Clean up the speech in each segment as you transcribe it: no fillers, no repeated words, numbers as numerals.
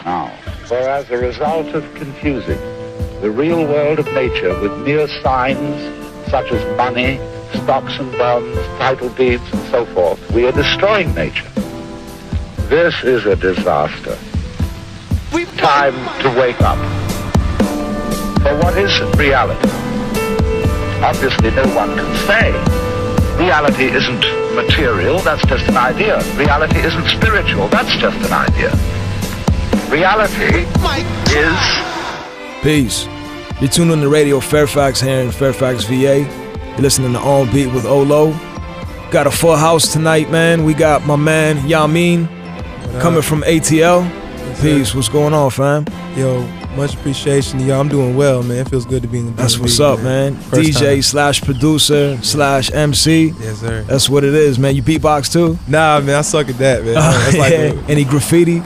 now. For as a result of confusing the real world of nature with mere signs such as money, stocks and bonds, title deeds and so forth, we are destroying nature. This is a disaster. Time to wake up. For what is reality? Obviously no one can say. Reality isn't material, that's just an idea. Reality isn't spiritual, that's just an idea. Reality is... Peace. You're tuned on the radio Fairfax here in Fairfax, VA. You're listening to On Beat with Ohlow. Got a full house tonight, man. We got my man Yamin coming from ATL. Peace. What's going on, fam? Yo, much appreciation to y'all. I'm doing well, man. It feels good to be in the That's what's up, man. DJ / producer / MC. Yes, sir. That's what it is, man. You beatbox too? Nah, man. I suck at that, man. That's like Any graffiti?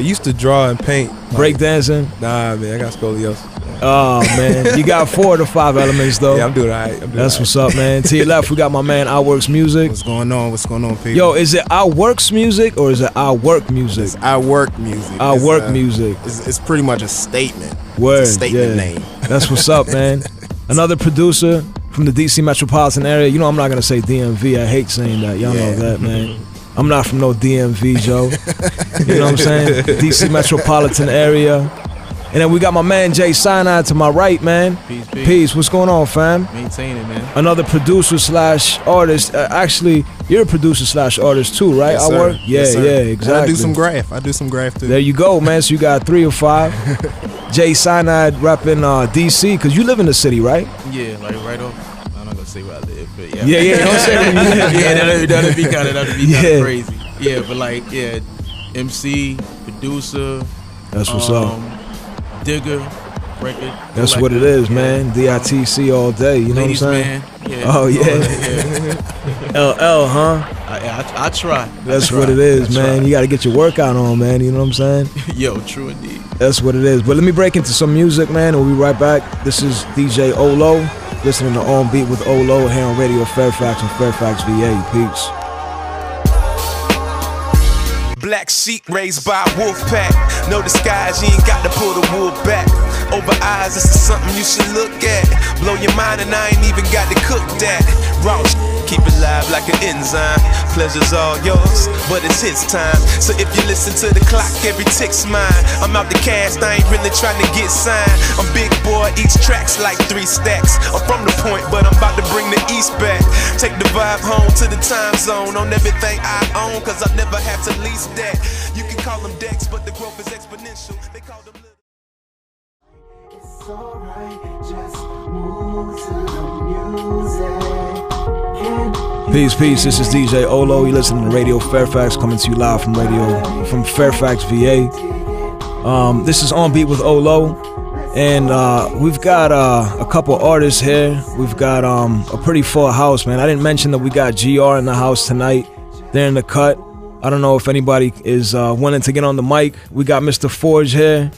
Used to draw and paint. Breakdancing? Nah, man. I got scoliosis. Oh, man. You got 4 of the 5 elements, though. Yeah, I'm doing all right. That's what's up, man. To your left, we got my man, I Works Music. What's going on? What's going on, people? Yo, is it I Works Music or is it I Work Music? It's I Work Music. I Work Music. It's pretty much a statement. Word, it's a statement name. That's what's up, man. Another producer from the DC metropolitan area. You know, I'm not going to say DMV. I hate saying that. Y'all know that, man. I'm not from no DMV, Joe. You know what I'm saying? DC metropolitan area. And then we got my man Jay Scienide to my right, man. Peace, peace. Peace. What's going on, fam? Maintain it, man. Another producer / artist. Actually, you're a producer / artist too, right? Yes, I sir. work. Yeah, Yes, sir. yeah, exactly. And I do some graph too. There you go, man. So you got 3 or 5. Jay Scienide repping DC, because you live in the city, right? Yeah, like right off. I'm not gonna say where I live, but yeah. Yeah. Don't say where you live. Yeah, that'd be kind of crazy. Yeah, but like, yeah, MC, producer. That's what's up. Digger, record. That's what it is, man. DITC all day. You know Ladies what I'm saying? Man. Yeah. Oh yeah. LL, huh? I try. That's what it is, man. You got to get your workout on, man. You know what I'm saying? Yo, true indeed. That's what it is. But let me break into some music, man, and we'll be right back. This is DJ Ohlow, listening to On Beat with Ohlow here on Radio Fairfax and Fairfax, VA. Peace. Black sheep raised by a wolf pack. No disguise, you ain't got to pull the wool back. Over eyes, this is something you should look at. Blow your mind and I ain't even got to cook that. Raw keep it live like an enzyme. Pleasure's all yours, but it's his time. So if you listen to the clock, every tick's mine. I'm out the cast, I ain't really trying to get signed. I'm big boy, each track's like 3 stacks. I'm from the point, but I'm about to bring the east back. Take the vibe home to the time zone on everything I own, cause I never had to lease that. You can call them decks, but the growth is exponential. They call them little. It's alright, just move to the music. Peace. This is DJ Ohlow. You're listening to Radio Fairfax, coming to you live from Fairfax, VA. This is On Beat with Ohlow, and we've got a couple artists here. We've got a pretty full house, man. I didn't mention that we got GR in the house tonight. They're in the cut. I don't know if anybody is wanting to get on the mic. We got Mr. Forge here.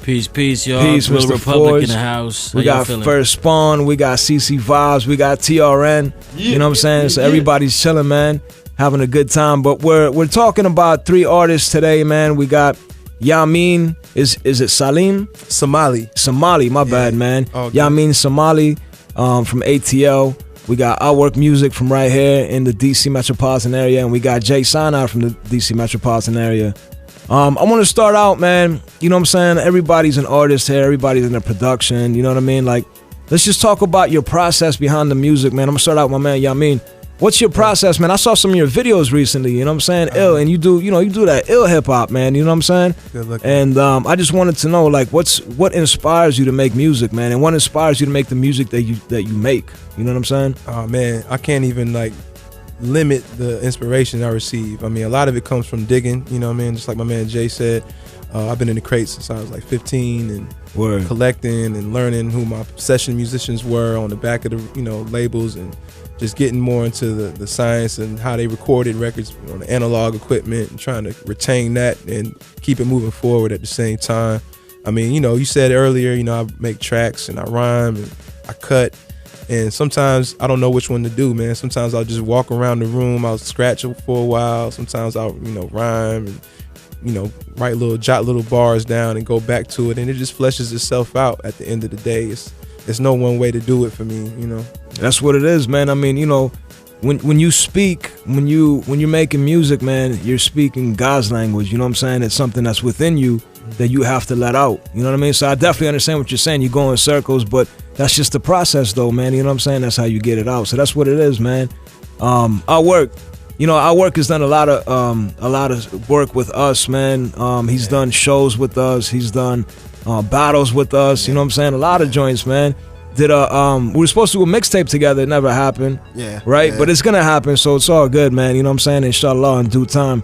Peace, y'all. Peace, Real Mr. Republic Forge. in the house. We got First Spawn, we got CC Vibes, we got TRN. You know what I'm saying? So everybody's chilling, man, having a good time. But we're talking about 3 artists today, man. We got Yamin. Is it Salim? Semali, my bad, man. Yamin Semali from ATL. We got I Work Music from right here in the DC metropolitan area, and we got Jay Scienide from the DC metropolitan area. I want to start out, man, you know what I'm saying? Everybody's an artist here. Everybody's in the production, you know what I mean? Like, let's just talk about your process behind the music, man. I'm going to start out with my man, Yamin. What's your process, man? I saw some of your videos recently, you know what I'm saying? Ill, and you do that ill hip-hop, man, you know what I'm saying? Good looking. And I just wanted to know, like, what inspires you to make music, man? And what inspires you to make the music that you make? You know what I'm saying? Oh, man, I can't even, like, limit the inspiration I receive. I mean, a lot of it comes from digging, you know what I mean? Just like my man Jay said, I've been in the crates since I was like 15 and collecting and learning who my session musicians were on the back of the, labels, and just getting more into the science and how they recorded records on the analog equipment and trying to retain that and keep it moving forward at the same time. I mean, you said earlier, I make tracks and I rhyme and I cut. And sometimes I don't know which one to do, man. Sometimes I'll just walk around the room, I'll scratch for a while. Sometimes I'll, rhyme and jot little bars down and go back to it, and it just fleshes itself out at the end of the day. It's no one way to do it for me, That's what it is, man. I mean, when you speak, when you're making music, man, you're speaking God's language. You know what I'm saying? It's something that's within you that you have to let out. You know what I mean? So I definitely understand what you're saying. You go in circles, but that's just the process, though, man. You know what I'm saying? That's how you get it out. So that's what it is, man. Our work has done a lot of work with us, man. He's done shows with us. He's done battles with us. You know what I'm saying? A lot of joints, man. We were supposed to do a mixtape together. It never happened. Yeah. Right? Yeah. But it's gonna happen, so it's all good, man. You know what I'm saying? Inshallah, in due time.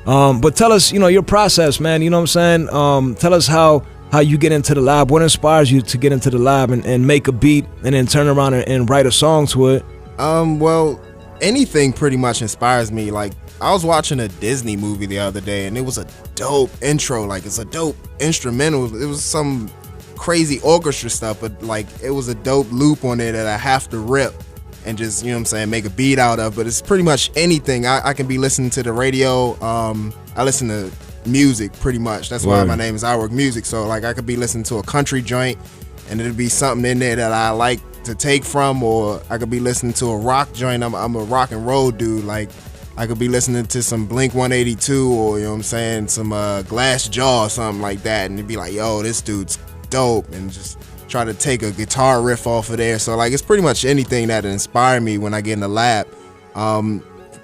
But tell us, your process, man. You know what I'm saying? Tell us how you get into the lab. What inspires you to get into the lab and make a beat and then turn around and write a song to it? Well, anything pretty much inspires me. Like, I was watching a Disney movie the other day, and it was a dope intro. Like, it's a dope instrumental. It was some crazy orchestra stuff, but like, it was a dope loop on it that I have to rip and just, make a beat out of. But it's pretty much anything. I can be listening to the radio. I listen to music pretty much. That's why my name is I Work Music. So like, I could be listening to a country joint and it'll be something in there that I like to take from, or I could be listening to a rock joint. I'm a rock and roll dude. Like, I could be listening to some Blink 182 or some Glass Jaw or something like that, and it'd be like, yo, this dude's dope, and just try to take a guitar riff off of there. So like, it's pretty much anything that inspire me when I get in the lab.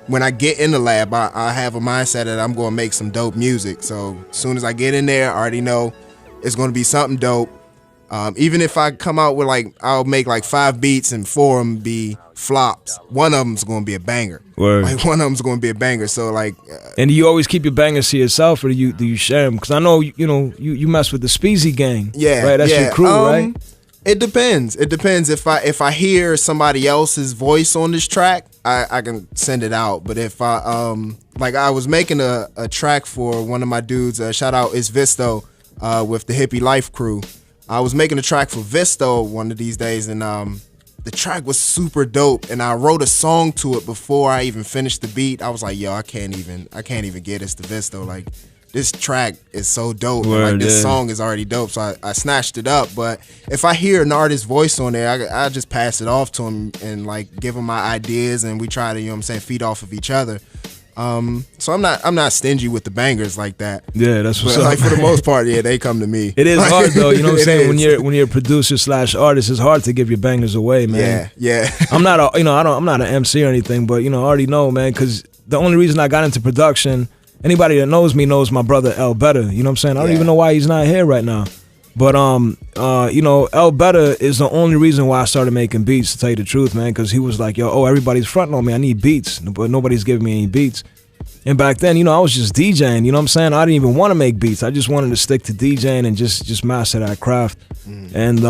When I get in the lab, I have a mindset that I'm going to make some dope music. So as soon as I get in there, I already know it's going to be something dope. Even if I come out with I'll make 5 beats and 4 of them be flops, one of them's going to be a banger. Word. Like, one of them's going to be a banger. So like, and do you always keep your bangers to yourself, or do you share them? Because I know you mess with the Speezy gang. Yeah, right. That's your crew, right? It depends. It depends. If I hear somebody else's voice on this track, I can send it out. But if I I was making a track for one of my dudes. Shout out It's Visto with the Hippie Life crew. I was making a track for Visto one of these days, and the track was super dope. And I wrote a song to it before I even finished the beat. I was like, yo, I can't even get this to Visto. Like, this track is so dope. This song is already dope. So I snatched it up. But if I hear an artist's voice on there, I just pass it off to him and give him my ideas, and we try to, feed off of each other. So I'm not stingy with the bangers like that. Yeah, that's what's up. For the most part, yeah, they come to me. It is hard though, you know what I'm saying? When you're a producer / artist, it's hard to give your bangers away, man. Yeah. I'm not I'm not an MC or anything, but I already know, man, because the only reason I got into production, anybody that knows me knows my brother El Better. You know what I'm saying? I don't even know why he's not here right now. But El Better is the only reason why I started making beats, to tell you the truth, man, because he was like, everybody's fronting on me. I need beats, but nobody's giving me any beats. And back then, I was just DJing, you know what I'm saying? I didn't even want to make beats. I just wanted to stick to DJing and just master that craft. And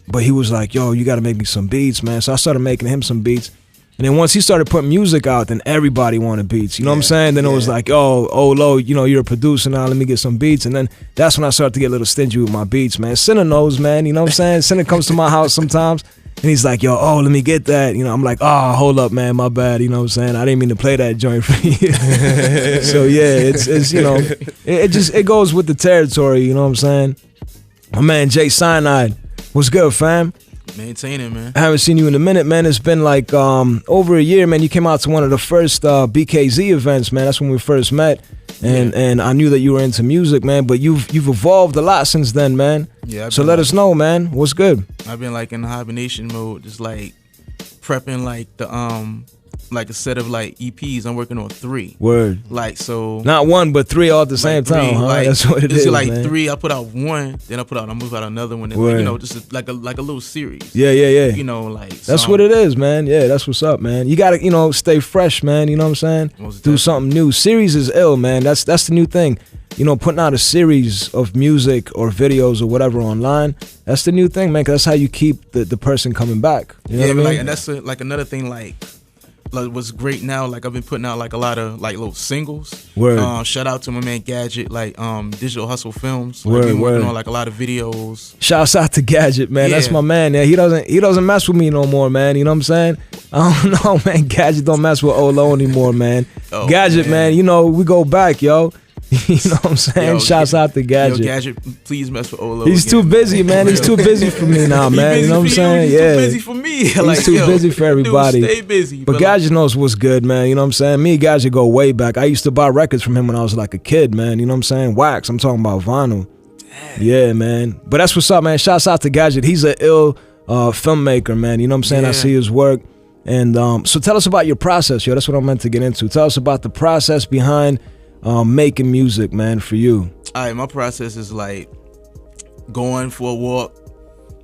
but he was like, yo, you got to make me some beats, man. So I started making him some beats. And then once he started putting music out, then everybody wanted beats. You know what I'm saying? Then it was like, Ohlow, you're a producer now. Let me get some beats. And then that's when I started to get a little stingy with my beats, man. Sinner knows, man. You know what I'm saying? Sinner comes to my house sometimes, and he's like, let me get that. I'm like, hold up, man. My bad. You know what I'm saying? I didn't mean to play that joint for you. So, yeah, it's it goes with the territory. You know what I'm saying? My man, Scienide. What's good, fam? Maintaining, man. I haven't seen you in a minute, man. It's been over a year, man. You came out to one of the first BKZ events, man. That's when we first met, and I knew that you were into music, man. But you've evolved a lot since then, man. Yeah. So let us know, man. What's good? I've been in the hibernation mode, just prepping a set of EPs. I'm working on 3. Word. So not 1 but 3 all at the same time, huh? That's what it is. It's man. 3. I put out 1, then I move out another one, and just like a little series. Yeah. That's what it is, man. Yeah, that's what's up, man. You gotta stay fresh, man. You know what I'm saying? Do something new. Series is ill, man. That's the new thing. Putting out a series of music or videos or whatever online, that's the new thing, man. 'Cause that's how you keep the person coming back. You know what I mean? And that's another thing. What's great now, I've been putting out a lot of little singles. Word. Shout out to my man Gadget, Digital Hustle Films. Word, been working word. on a lot of videos. Shouts out to Gadget, man. Yeah. That's my man. Yeah, he doesn't mess with me no more, man. You know what I'm saying? I don't know, man. Gadget don't mess with Ohlow anymore, man. Gadget, man. We go back, yo. You know what I'm saying? Yo, Shouts out to Gadget. Yo, Gadget, please mess with Ohlow. He's again, too busy, man. He's too busy for me now, man. You know what I'm saying? He's Yeah. too busy for me. He's too busy for everybody. Dude, stay busy. But Gadget knows what's good, man. You know what I'm saying? Me and Gadget go way back. I used to buy records from him when I was like a kid, man. You know what I'm saying? Wax. I'm talking about vinyl. Damn. Yeah, man. But that's what's up, man. Shouts out to Gadget. He's an ill filmmaker, man. You know what I'm saying? Yeah. I see his work. And so tell us about your process, yo. That's what I'm meant to get into. Tell us about the process behind making music, man, for you. All right, my process is like going for a walk,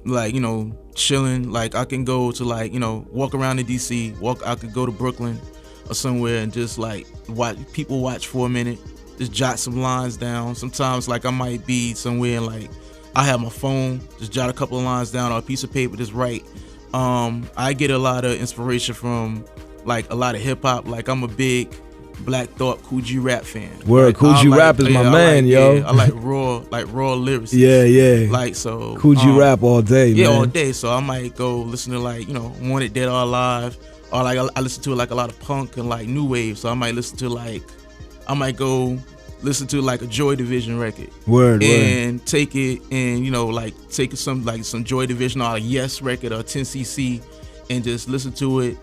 like, you know, chilling. Like I can go to like, you know, walk around in DC, I could go to Brooklyn or somewhere and just like watch for a minute, just jot some lines down. Sometimes like I might be somewhere and like I have my phone, just jot a couple of lines down on a piece of paper, just write. I get a lot of inspiration from like a lot of hip hop. Like I'm a big Black Thought, Cool G Rap fan. Word, like, Cool G Rap is my man, yo. Yeah, I like raw lyrics. Yeah. Like so. Cool G Rap all day, yeah, man. all day. So I might go listen to like, you know, Wanted Dead or Alive, or like I listen to like a lot of punk and like new wave. So I might listen to like, I might go listen to like a Joy Division record. Word. Take it and, you know, like take some Joy Division or a Yes record or 10cc and just listen to it.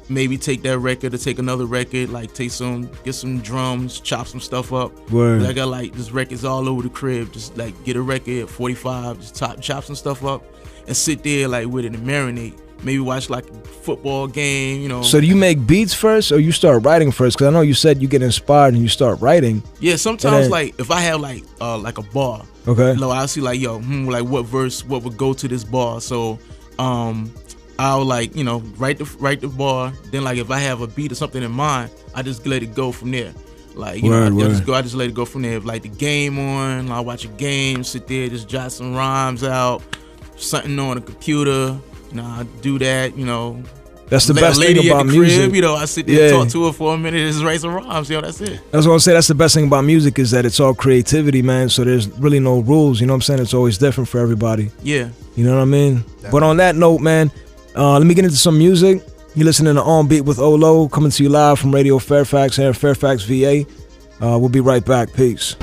Maybe take that record or take another record, like get some drums, chop some stuff up. Word. I got like just records all over the crib. Just like get a record, 45, just chop some stuff up and sit there like with it and marinate. Maybe watch like a football game, you know. So do you make beats first or you start writing first? Because I know you said you get inspired and you start writing. Yeah, sometimes like if I have like a bar, okay, you know, I'll see like, yo, like what verse, what would go to this bar. So I'll like, you know, write the bar. Then like if I have a beat or something in mind, I just let it go from there. Like, you know, I just let it go from there. If like the game on, I watch a game, sit there, just jot some rhymes out, something on a computer. You know, I do that, you know. That's the best thing about music. Crib, you know, I sit there and talk to her for a minute, just write some rhymes, yo, that's it. That's what I say. That's the best thing about music is that it's all creativity, man. So there's really no rules, you know what I'm saying? It's always different for everybody. Yeah. You know what I mean? Definitely. But on that note, man, let me get into some music. You're listening to On Beat with Ohlow, coming to you live from Radio Fairfax here in Fairfax, VA. We'll be right back. Peace.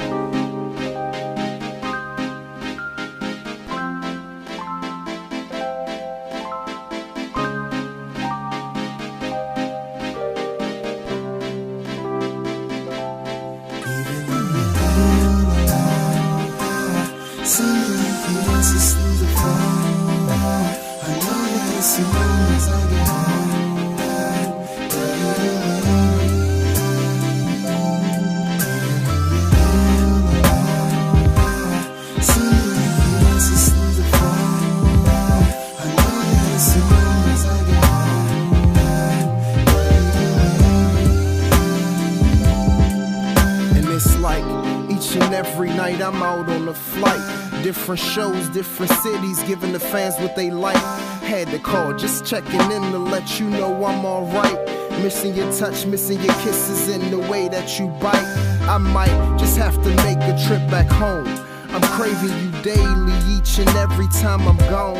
Different shows, different cities, giving the fans what they like. Had to call, just checking in to let you know I'm alright. Missing your touch, missing your kisses and the way that you bite. I might just have to make a trip back home. I'm craving you daily, each and every time I'm gone.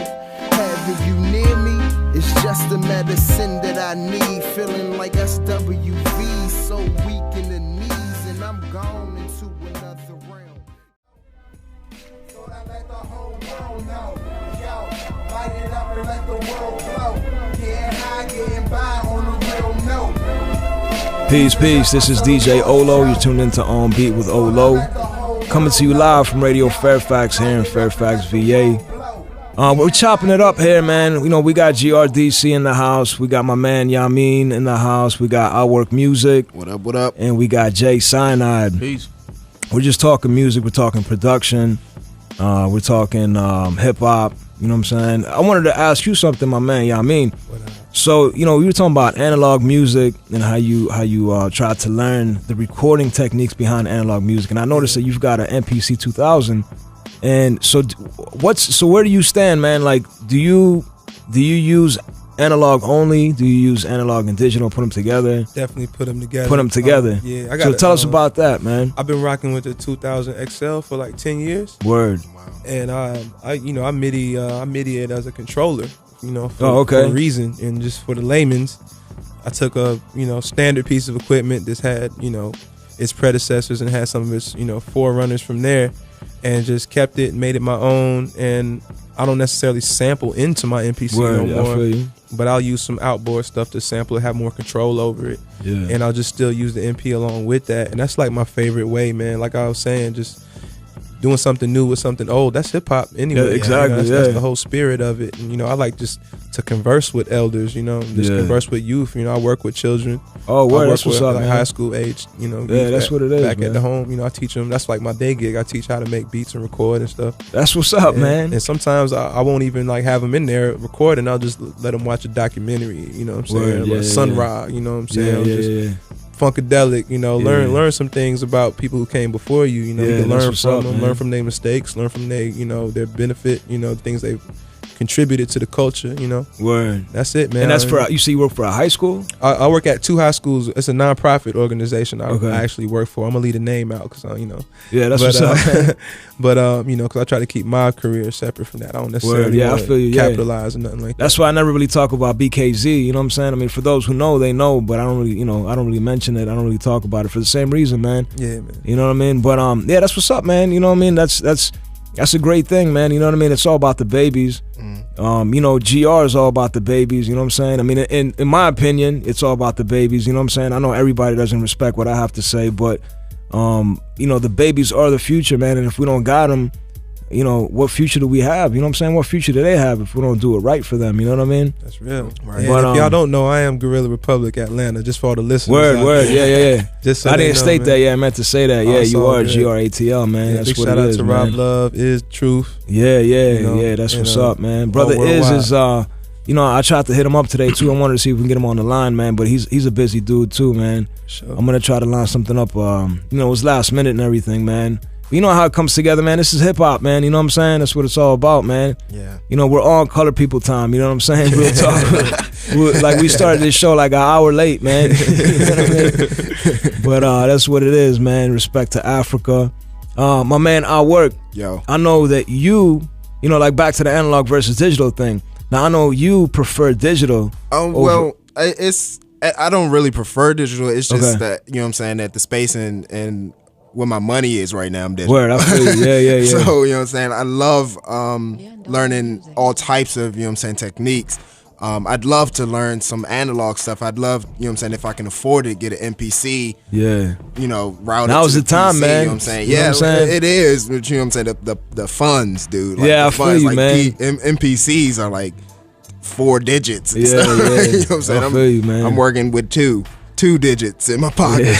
Having you near me is just the medicine that I need. Feeling like SWV, so weak in the knees, and I'm gone into another realm. Let the whole world know, yo, light it up and let the world glow. Getting high, getting by on a real note. Peace. This is DJ Ohlow. You're tuned into On Beat with Ohlow. Coming to you live from Radio Fairfax here in Fairfax, VA. We're chopping it up here, man. You know, we got GRDC in the house. We got my man Yamin in the house. We got I Work Music. What up? And we got Jay Cyanide. Peace. We're just talking music. We're talking production. We're talking hip-hop, you know what I'm saying? I wanted to ask you something, my man, Yamin. So, you know, we were talking about analog music and how you try to learn the recording techniques behind analog music. And I noticed that you've got an MPC 2000. And so where do you stand, man? Like, do you use analog only? Do you use analog and digital, put them together? Definitely put them together. Yeah. So tell us about that, man. I've been rocking with the 2000 XL for like 10 years. Word. And I MIDI it as a controller, you know, for a reason. And just for the layman's, I took a, you know, standard piece of equipment that's had, you know, its predecessors and had some of its, forerunners from there, and just kept it and made it my own. And I don't necessarily sample into my MPC no more. I feel you. But I'll use some outboard stuff to sample it, have more control over it. Yeah. And I'll just still use the MP along with that. And that's like my favorite way, man. Like I was saying, just doing something new with something old. That's hip hop anyway. Yeah, exactly. That's the whole spirit of it. And, I like just to converse with elders, just converse with youth. I work with children. Oh, word. That's what's up, like man. high school age, Yeah, that's what it is, back man. at the home, I teach them. That's like my day gig. I teach how to make beats and record and stuff. That's what's up, man. And sometimes I won't even like have them in there recording. I'll just let them watch a documentary, you know what I'm saying? Word, Or Sun Ra, you know what I'm saying? Yeah. Funkadelic, learn some things about people who came before you. You can learn from them, learn from their mistakes, learn from their benefit, things they've contributed to the culture, Word. That's it, man. And that's you work for a high school? I work at 2 high schools. It's a non-profit organization I actually work for. I'm gonna leave the name out because Yeah, that's what's up. But because I try to keep my career separate from that. I don't necessarily I feel you, capitalize or nothing like that. That's why I never really talk about BKZ. You know what I'm saying? I mean, for those who know, they know. But I don't really, I don't really mention it. I don't really talk about it for the same reason, man. Yeah, man. You know what I mean? But yeah, that's what's up, man. You know what I mean? That's a great thing, man. You know what I mean? It's all about the babies. GR is all about the babies. You know what I'm saying? I mean, in my opinion, it's all about the babies. You know what I'm saying? I know everybody doesn't respect what I have to say, but the babies are the future, man. And if we don't got them, what future do we have? You know what I'm saying? What future do they have if we don't do it right for them? You know what I mean? That's real. Right. But if y'all don't know, I am Guerrilla Republic Atlanta, just for all the listeners. Word. Yeah. Just so I didn't know, state man. that. Yeah, I meant to say that. Yeah, you are GRATL, man. Yeah, that's big what shout it out is, to man. Rob Love, is Truth. Yeah. That's what's up, man. Brother is I tried to hit him up today too. I wanted to see if we can get him on the line, man. But he's a busy dude too, man. Sure. I'm gonna try to line something up. It was last minute and everything, man. But you know how it comes together, man. This is hip hop, man. You know what I'm saying? That's what it's all about, man. Yeah. We're on color people time. You know what I'm saying? Real talk. We started this show like an hour late, man. You know what I mean? But that's what it is, man. Respect to Africa. My man, I work. Yo. I know that you, like back to the analog versus digital thing. Now I know you prefer digital. Well, I don't really prefer digital. It's just that what I'm saying, that the space and where my money is right now, I'm digital. Word, I feel you. Yeah. So what I'm saying, I love learning all types of techniques. I'd love to learn some analog stuff. I'd love, if I can afford it, get an MPC. Yeah. Route. Now's the time, PC, man. You know what I'm saying? You know what I'm saying? It is. But you know what I'm saying? The funds, dude. Like, yeah, the I feel funds, you, like man. MPCs are like 4 digits. And Yeah. stuff. You know what I'm saying? I feel you, man. I'm working with two digits in my pocket. Yeah.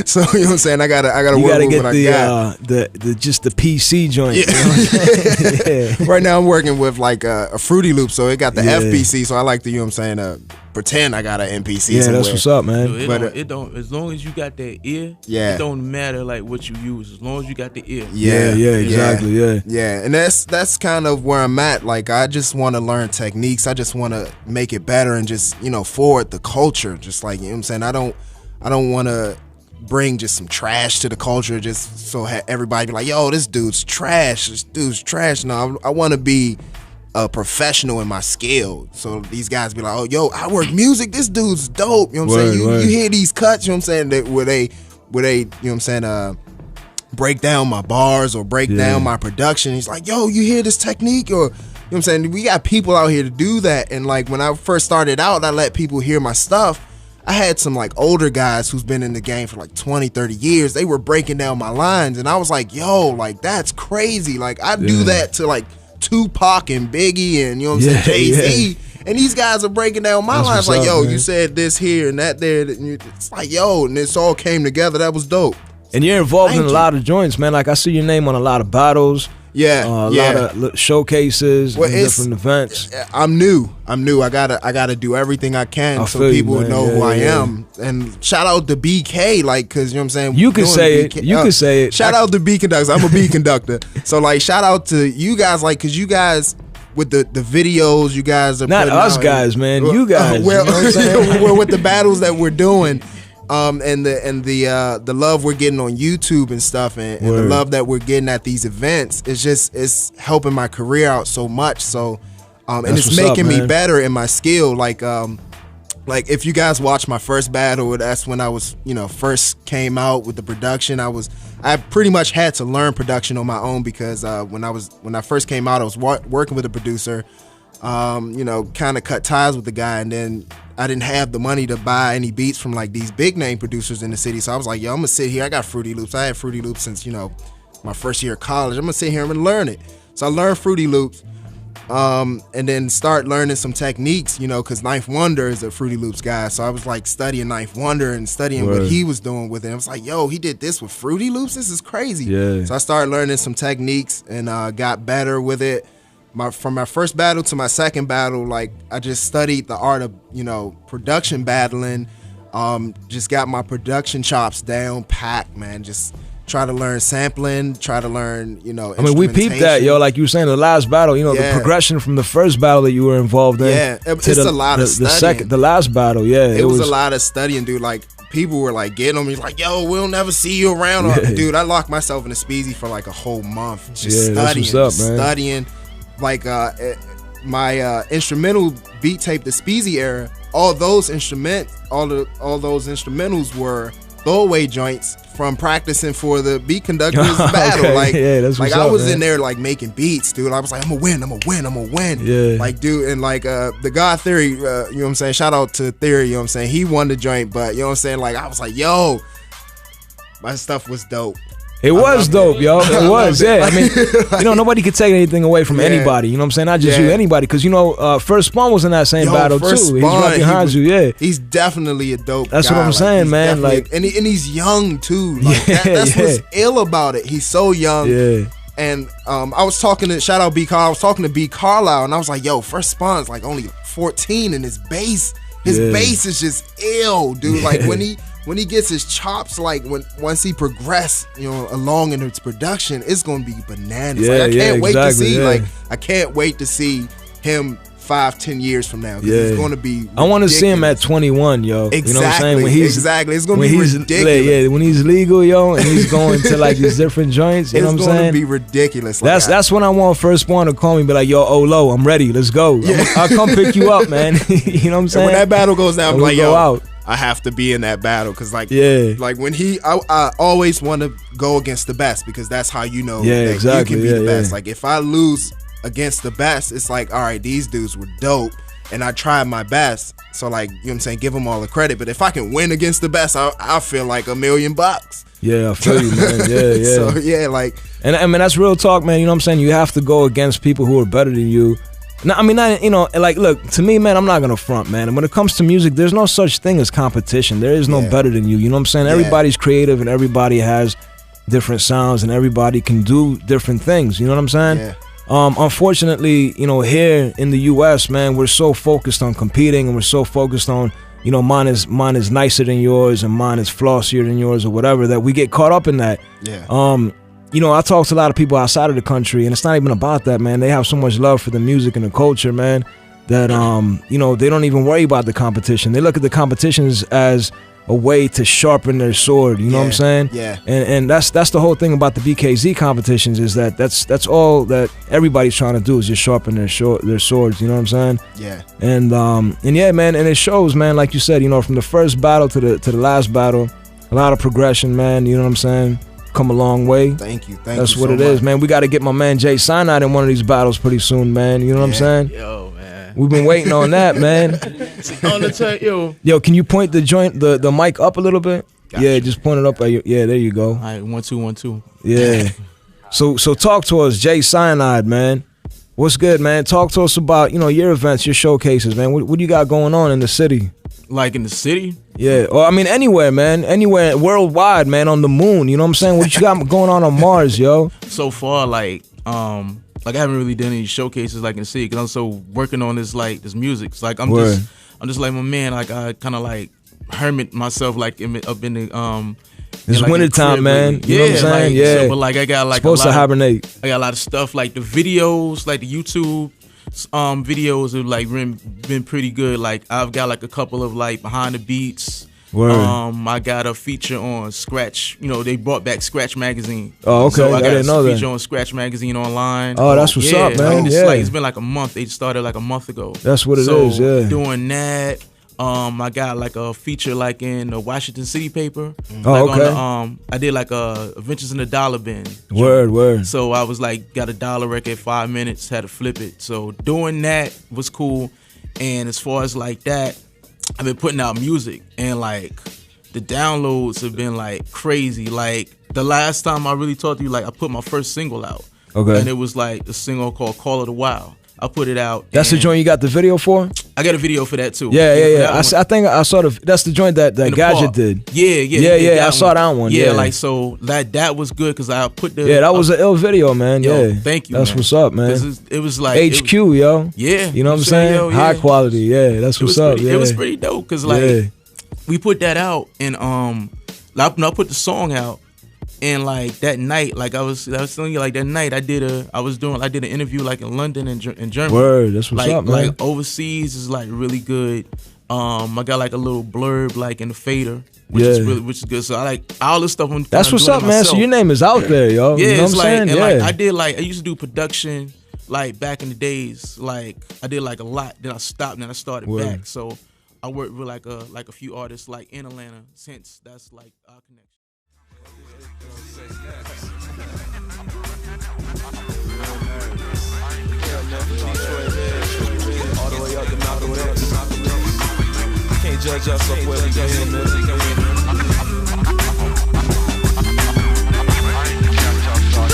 So you know what I'm saying? I gotta You work gotta with get what the I got. the just the PC joint. Yeah. You know what I'm saying? Right now I'm working with like a Fruity Loop, so it got the Yeah. FPC, so I like to, pretend I got an MPC Yeah, somewhere. that's what's up, man. It don't as long as you got that ear, Yeah. it don't matter like what you use, as long as you got the ear. Yeah, exactly. Yeah, and that's kind of where I'm at. Like, I just want to learn techniques. I just want to make it better and just, forward the culture. Just like, you know what I'm saying? I don't want to bring just some trash to the culture just so everybody be like, yo, this dude's trash. No, I want to be a professional in my skill. So these guys be like, oh, yo, I work music. This dude's dope. You know what I'm saying? You hear these cuts, you know what I'm saying, where they, you know what I'm saying, break down my bars or break down my production. He's like, yo, you hear this technique? Or, you know what I'm saying? We got people out here to do that. And like when I first started out, I let people hear my stuff. I had some like older guys who's been in the game for like 20, 30 years. They were breaking down my lines. And I was like, yo, like that's crazy. Like I do that to like Tupac and Biggie and, you know what I'm saying, Jay-Z. And these guys are breaking down my lines like, yo, you said this here and that there. It's like, yo, and this all came together. That was dope. And you're involved in a lot of joints, man. Like I see your name on a lot of battles. Yeah, a lot of showcases, and different events. I'm new. I gotta do everything I can so people know who I am. And shout out to BK, like, cause you know what I'm saying. You can say it. You can say it. Shout out to BeatKonductaz. I'm a beat conductor. So like, shout out to you guys, like, cause you guys with the videos, you guys are not us guys, man. You guys. Well, you know what I'm saying? Well, with the battles that we're doing. And the love we're getting on YouTube and stuff, and the love that we're getting at these events, it's helping my career out so much. So, and it's making me better in my skill. Like, like if you guys watch my first battle, that's when I was, first came out with the production. I pretty much had to learn production on my own because when I first came out, I was working with a producer, kind of cut ties with the guy, and then I didn't have the money to buy any beats from like these big name producers in the city. So I was like, yo, I'm gonna sit here. I got Fruity Loops. I had Fruity Loops since, my first year of college. I'm gonna sit here and learn it. So I learned Fruity Loops. And then start learning some techniques, because Ninth Wonder is a Fruity Loops guy. So I was like studying Ninth Wonder and studying what he was doing with it. I was like, yo, he did this with Fruity Loops? This is crazy. Yeah. So I started learning some techniques and got better with it. From my first battle to my second battle, like I just studied the art of, production battling. Just got my production chops down packed, man. Just try to learn sampling, try to learn, I mean, we peeped that, yo, like you were saying, the last battle, the progression from the first battle that you were involved in. Yeah, it's a lot of studying. The last battle, yeah. It was a lot of studying, dude. Like, people were like getting on me, like, yo, we'll never see you around. Yeah. Dude, I locked myself in a speezy for like a whole month. Just studying, that's what's up, man. Studying. Like, my instrumental beat tape, the Speezy era, all those instrumentals were throwaway joints from practicing for the BeatKonductaz battle. Okay. Like, that's what's I up, was man. in there like making beats, dude. I was like, I'm gonna win. Yeah. Like, dude, and like the God Theory, you know what I'm saying? Shout out to Theory, you know what I'm saying? He won the joint, but you know what I'm saying? Like, I was like, yo, my stuff was dope. It was dope, yo. It was, yeah. I mean, nobody could take anything away from anybody. You know what I'm saying? Not just you, anybody. Because, First Spawn was in that same battle, too. He's right behind you, yeah. He's definitely a dope That's guy. what I'm saying, man. Like, and he's young, too. Like, that's what's ill about it. He's so young. Yeah. And I was talking to, shout out B. Carlisle, I was talking to B. Carlisle, and I was like, yo, First Spawn's like only 14, and his bass is just ill, dude. Like, when he gets his chops, like once he progress, along in its production, it's gonna be bananas. Yeah, like, I can't wait to see. Yeah. Like, I can't wait to see him 5-10 years from now. It's gonna be ridiculous. I want to see him at 21, yo. Exactly. You know what I'm saying? When he's, exactly. It's gonna be ridiculous. Yeah, when he's legal, yo, and he's going to like these different joints. You know what I'm saying? It's gonna be ridiculous. Like, that's when I want First Spawn to call me and be like, yo, Ohlow, I'm ready. Let's go. I'll come pick you up, man. You know what I'm saying? And when that battle goes down, I'm like, yo, out. I have to be in that battle because, like when I always want to go against the best because that's how that you can be the best. Like, if I lose against the best, it's like, all right, these dudes were dope and I tried my best. So, like, you know what I'm saying, give them all the credit. But if I can win against the best, I feel like $1 million. Yeah, I feel you, man. Yeah. So, yeah, like. And I mean, that's real talk, man. You know what I'm saying? You have to go against people who are better than you. No, I mean, like, look, to me, man, I'm not going to front, man. And when it comes to music, there's no such thing as competition. There is no better than you. You know what I'm saying? Everybody's creative and everybody has different sounds and everybody can do different things. You know what I'm saying? Yeah. Unfortunately, here in the U.S., man, we're so focused on competing and we're so focused on, mine is nicer than yours and mine is flossier than yours or whatever, that we get caught up in that. Yeah. I talk to a lot of people outside of the country, and it's not even about that, man. They have so much love for the music and the culture, man, that, they don't even worry about the competition. They look at the competitions as a way to sharpen their sword, you know what I'm saying? Yeah. And that's the whole thing about the BKZ competitions is that's all that everybody's trying to do is just sharpen their swords, you know what I'm saying? Yeah. And yeah, man, and it shows, man, like you said, from the first battle to the last battle, a lot of progression, man, you know what I'm saying? Come a long way. Thank you. That's what it is, man. We got to get my man Jay Scienide in one of these battles pretty soon, man. You know what I'm saying? Yo, man. We've been waiting on that, man. On the tape, yo. Yo, can you point the mic up a little bit? Gotcha. Yeah, just point it up. Yeah, there you go. All right, 1 2 1 2. Yeah. So talk to us, Jay Scienide, man. What's good, man? Talk to us about your events, your showcases, man. What do you got going on in the city? Like in the city? Yeah, or I mean anywhere, man. Anywhere worldwide, man, on the moon. You know what I'm saying? What you got going on Mars, yo? So far, like I haven't really done any showcases like in the city because I'm so working on this music. It's like I'm just like my man. Like I kind of like hermit myself like up in the It's like wintertime, man. You know what I'm saying? Like, yeah. So, but like I got like supposed to hibernate. I got a lot of stuff like the videos, like the YouTube videos have like been pretty good. Like I've got like a couple of like behind the beats. Word. I got a feature on Scratch. They brought back Scratch Magazine. Oh, okay. So I got didn't know that. feature on Scratch Magazine online. Oh, that's what's up, man. It's been like a month. They started like a month ago. That's what it is. Yeah. Doing that. I got like a feature like in the Washington City paper. Oh, like okay. On the, I did like a Adventures in the Dollar Bin. Word. So I was like, got a dollar record, 5 minutes, had to flip it. So doing that was cool. And as far as like that, I've been putting out music, and like the downloads have been like crazy. Like the last time I really talked to you, like I put my first single out. Okay. And it was like a single called Call of the Wild. I put it out. That's the joint you got the video for? I got a video for that too. Yeah. I think I saw that's the joint that Gadget did. Yeah. I saw that one. Yeah, like so that was good because I put the. Yeah, that was an ill video, man. Yo, yeah, thank you. That's man. what's up, man. It was like HQ, yo. Yeah, you know what I'm saying? Yo, High quality. Yeah, that's what's up. It was pretty dope because like we put that out and I put the song out. And like that night, like I was telling you, like that night I did an interview like in London and Germany. Word, that's what's up, man. Like overseas is like really good. I got like a little blurb like in the fader, which is good. So I like all this stuff. That's what's up, man. So your name is out there, yo. Yeah, you know it's what I'm like, saying? and like I used to do production like back in the days. Like I did like a lot, then I stopped, and then I started back. So I worked with like a few artists like in Atlanta. Since that's like our connection. All the way up to Malcolm X. Can't judge us off where we been,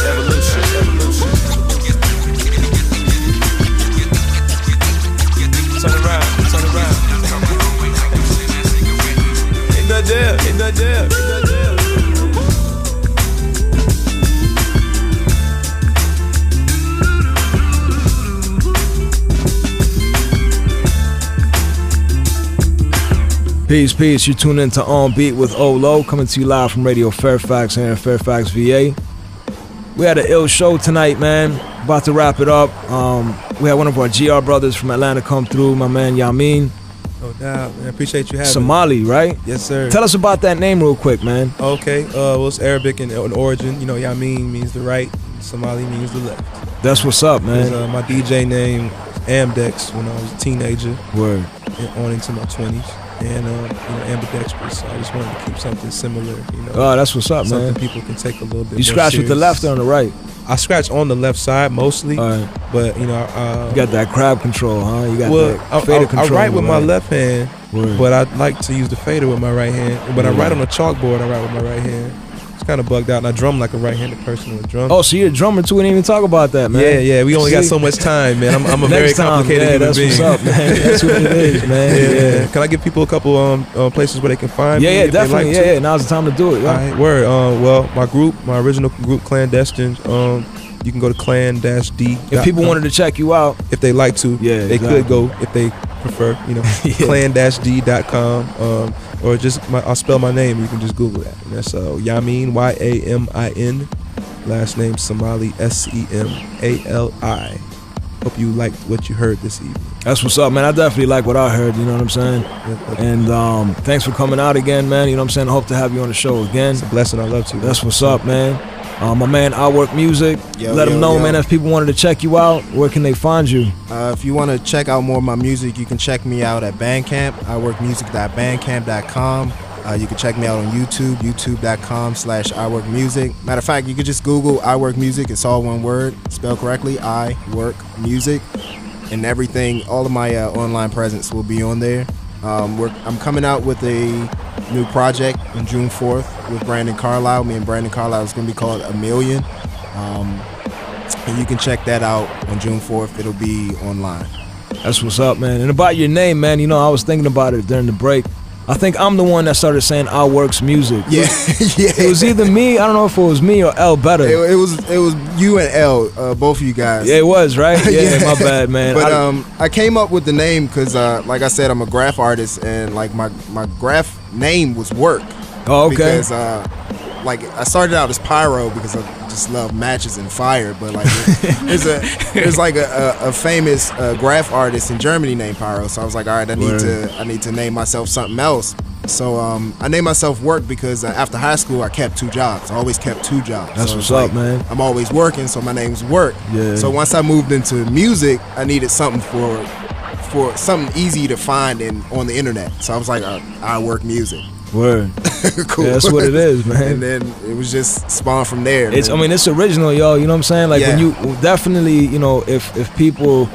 Evolution. Turn around. Ain't nothing there. Peace. You tune into On Beat with Ohlow, coming to you live from Radio Fairfax here in Fairfax, VA. We had an ill show tonight, man. About to wrap it up. We had one of our GR brothers from Atlanta come through, my man Yamin. No doubt, man. Appreciate you having Semali, me. right? Yes, sir. Tell us about that name real quick, man. Okay. Well, it's Arabic in origin. You know, Yamin means the right, Semali means the left. That's what's up, man. My DJ name Amdex when I was a teenager. Word. And on into my 20s. And ambidextrous. So I just wanted to keep something similar. Oh, that's what's up, something man. People can take a little bit. You scratch with the left or on the right? I scratch on the left side mostly. All right. But you got that crab control, huh? You got that fader control. I write with my left hand, Word. but I like to use the fader with my right hand. When I write on a chalkboard, I write with my right hand. It's kind of bugged out, and I drum like a right-handed person with drums. Oh, so you're a drummer too? We didn't even talk about that, man. Yeah. We only got so much time, man. I'm a very complicated human being. That's what's up, man. That's what it is, man. Yeah. Can I give people a couple places where they can find me? Yeah, definitely. Yeah. Now's the time to do it. Yeah. All right, word. Well, my original group, Clandestine. You can go to clan-d. If people wanted to check you out, if they like to, they could go if they prefer. clan-d.com. Or just I'll spell my name. You can just Google that. And that's Yamin, Yamin. Last name Semali, Semali. Hope you liked what you heard this evening. That's what's up, man. I definitely like what I heard. You know what I'm saying? And thanks for coming out again, man. You know what I'm saying? I hope to have you on the show again. It's a blessing. I love to. That's what's up, man. My man, I Work Music. Let them know, man. If people wanted to check you out, where can they find you? If you want to check out more of my music, you can check me out at Bandcamp. iworkmusic.bandcamp.com. You can check me out on YouTube, youtube.com/iworkmusic. Matter of fact, you can just Google I Work Music. It's all one word, spelled correctly. I Work Music, and everything. All of my online presence will be on there. I'm coming out with a new project on June 4th with Brandon Carlisle. Me and Brandon Carlisle is going to be called A Million. And you can check that out on June 4th. It'll be online. That's what's up, man. And about your name, man, I was thinking about it during the break. I think I'm the one that started saying I Works Music. Yeah. It was either me, I don't know if it was me or L Better. It was you and L, both of you guys. Yeah, it was, right? Yeah, my bad, man. But I came up with the name because, like I said, I'm a graph artist, and like my graph name was Work. Oh, okay. Because like I started out as Pyro because I just love matches and fire, but like there's like a famous graph artist in Germany named Pyro, so I was like, all right, I need to name myself something else. So I named myself Work because after high school I kept 2 jobs. I always kept 2 jobs. That's so what's up, man. I'm always working, so my name's Work. Yeah. So once I moved into music, I needed something for something easy to find on the internet. So I was like, I work music. Word. Cool. Yeah, that's what it is, man. And then it was just spawned from there. It's original, yo. You know what I'm saying? Like when you definitely, you know, if people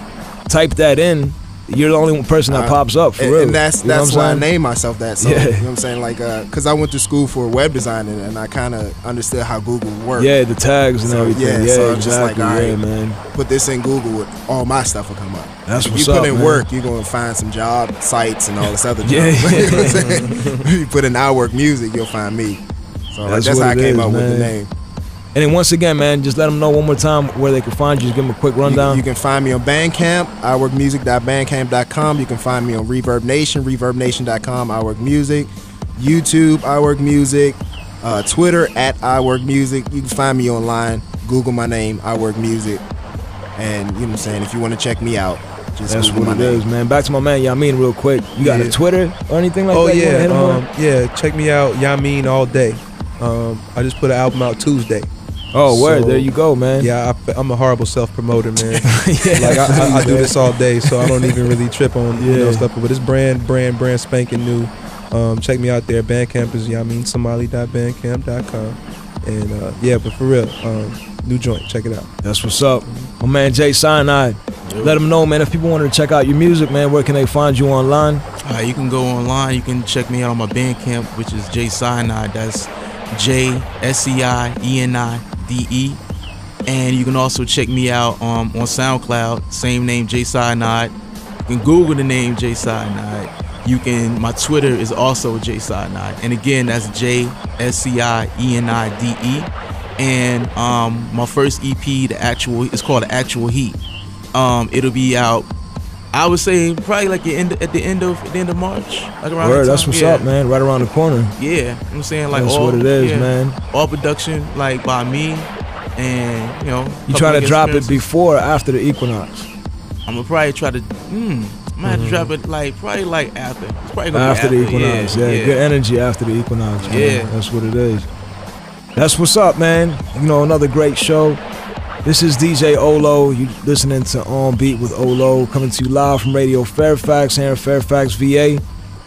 type that in, you're the only person that pops up for real. And that's why I named myself that. So, yeah. You know what I'm saying? Like, because I went to school for web design and I kind of understood how Google works. Yeah, the tags and everything. Yeah, so exactly. I'm just like, all right, man. Put this in Google, with all my stuff will come up. That's if what's you put up, in man. work, you're gonna find some job sites and all this other Yeah. junk. You know what I'm saying? You put in I work music, you'll find me. So that's how I came up with the name. And then once again, man, just let them know one more time where they can find you. Just give them a quick rundown. You can find me on Bandcamp, iworkmusic.bandcamp.com. You can find me on Reverb Nation, reverbnation.com, iworkmusic, YouTube, iworkmusic, Twitter at iworkmusic. You can find me online. Google my name, iworkmusic. And you know what I'm saying, if you want to check me out, just that's Google what my it name. is, man. Back to my man Yamin real quick. You got a Twitter or anything like that? Oh You wanna hit him on? yeah. Check me out, Yamin all day. I just put an album out Tuesday. Oh, word. There you go, man. Yeah, I'm a horrible self-promoter, man. Like I do this all day, so I don't even really trip on stuff. But it's brand spanking new. Check me out there. Bandcamp is yaminsemali.bandcamp.com. And but for real, new joint. Check it out. That's what's up. My man Jay Scienide. Let them know, man, if people wanted to check out your music, man, where can they find you online? You can go online. You can check me out on my Bandcamp, which is Jay Scienide. That's JSCIENIDE. And you can also check me out on SoundCloud, same name, Jay Scienide. You can Google the name Jay Scienide. My Twitter is also Jay Scienide. And again, that's JSCIENIDE. And my first EP, it's called The Actual Heat. It'll be out, I would say, probably like at the end of March, like around. Word, that's what's up, man. Right around the corner. Yeah, you know what I'm saying, like that's what it is, man. All production like by me, and you know. You trying to drop it before or after the equinox? I'm gonna probably try to. Might have to drop it probably after. It's probably gonna after be the equinox. Yeah, good energy after the equinox. Man. Yeah, that's what it is. That's what's up, man. You know, another great show. This is DJ Ohlow. You listening to On Beat with Ohlow, coming to you live from Radio Fairfax here in Fairfax, VA.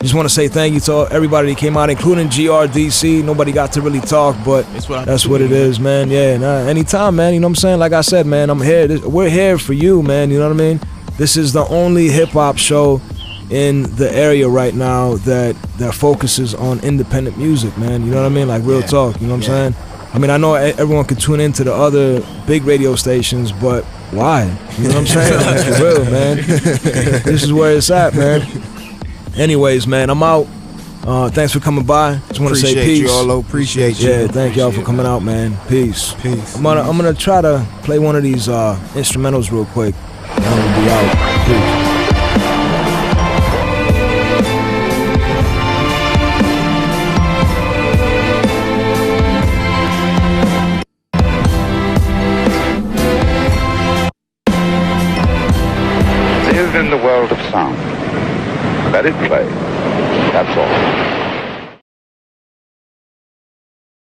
Just want to say thank you to everybody that came out, including GRDC. Nobody got to really talk, but that's what it is, man. Yeah, anytime, man. You know what I'm saying? Like I said, man, I'm here. We're here for you, man. You know what I mean? This is the only hip-hop show in the area right now that focuses on independent music, man. You know what I mean? Like real talk, you know what I'm saying? I mean, I know everyone can tune into the other big radio stations, but why? You know what I'm saying? Like, for real, man. This is where it's at, man. Anyways, man, I'm out. Thanks for coming by. Just want to say peace. Appreciate you, Ohlow. Appreciate you. Yeah, thank y'all for coming out, man. Peace. I'm gonna try to play one of these instrumentals real quick. And I'm gonna be out. Peace. Live in the world of sound. Let it play. That's all.